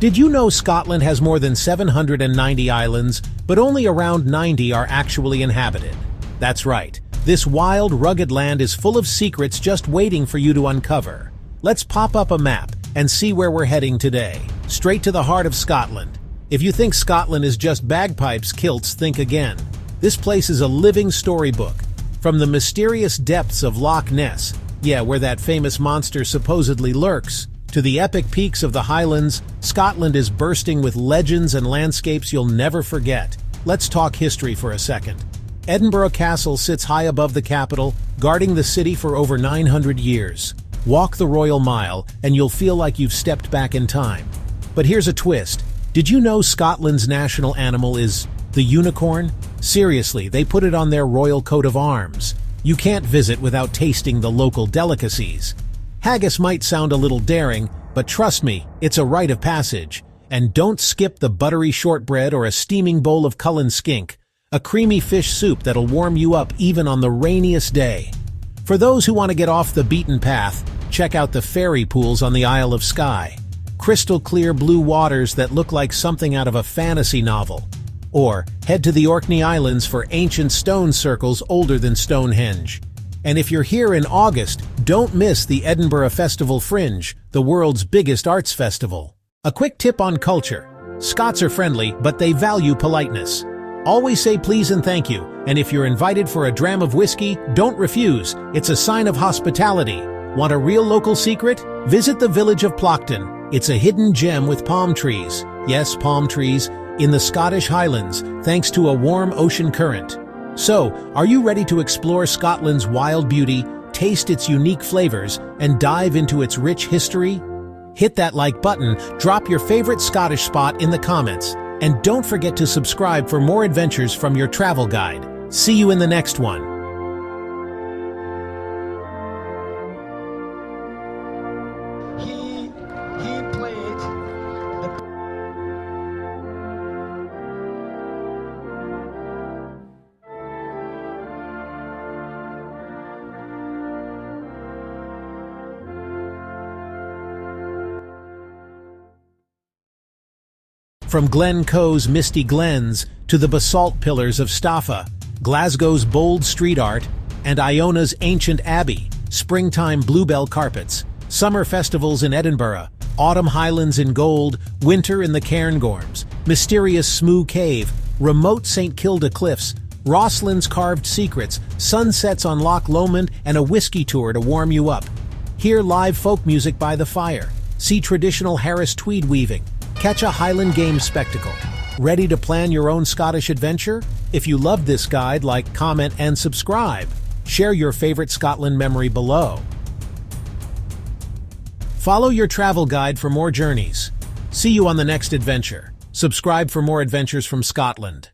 Did you know Scotland has more than 790 islands, but only around 90 are actually inhabited? That's right. This wild, rugged land is full of secrets just waiting for you to uncover. Let's pop up a map and see where we're heading today. Straight to the heart of Scotland. If you think Scotland is just bagpipes, kilts, think again. This place is a living storybook. From the mysterious depths of Loch Ness, where that famous monster supposedly lurks, to the epic peaks of the Highlands, Scotland is bursting with legends and landscapes you'll never forget. Let's talk history for a second. Edinburgh Castle sits high above the capital, guarding the city for over 900 years. Walk the Royal Mile, and you'll feel like you've stepped back in time. But here's a twist. Did you know Scotland's national animal is the unicorn? Seriously, they put it on their royal coat of arms. You can't visit without tasting the local delicacies. Haggis might sound a little daring, but trust me, it's a rite of passage. And don't skip the buttery shortbread or a steaming bowl of Cullen skink, a creamy fish soup that'll warm you up even on the rainiest day. For those who want to get off the beaten path, check out the fairy pools on the Isle of Skye. Crystal clear blue waters that look like something out of a fantasy novel. Or head to the Orkney Islands for ancient stone circles older than Stonehenge. And if you're here in August, don't miss the Edinburgh Festival Fringe, the world's biggest arts festival. A quick tip on culture. Scots are friendly, but they value politeness. Always say please and thank you, and if you're invited for a dram of whiskey, don't refuse. It's a sign of hospitality. Want a real local secret? Visit the village of Plockton. It's a hidden gem with palm trees. Yes, palm trees. In the Scottish Highlands, thanks to a warm ocean current. So, are you ready to explore Scotland's wild beauty, taste its unique flavors, and dive into its rich history? Hit that like button, drop your favorite Scottish spot in the comments, and don't forget to subscribe for more adventures from your travel guide. See you in the next one. He played the From Glencoe's misty glens to the basalt pillars of Staffa, Glasgow's bold street art, and Iona's ancient abbey, springtime bluebell carpets, summer festivals in Edinburgh, autumn Highlands in gold, winter in the Cairngorms, mysterious Smoo Cave, remote St. Kilda cliffs, Roslin's carved secrets, sunsets on Loch Lomond, and a whiskey tour to warm you up. Hear live folk music by the fire, see traditional Harris tweed weaving, catch a Highland Games spectacle. Ready to plan your own Scottish adventure? If you loved this guide, like, comment, and subscribe. Share your favorite Scotland memory below. Follow your travel guide for more journeys. See you on the next adventure. Subscribe for more adventures from Scotland.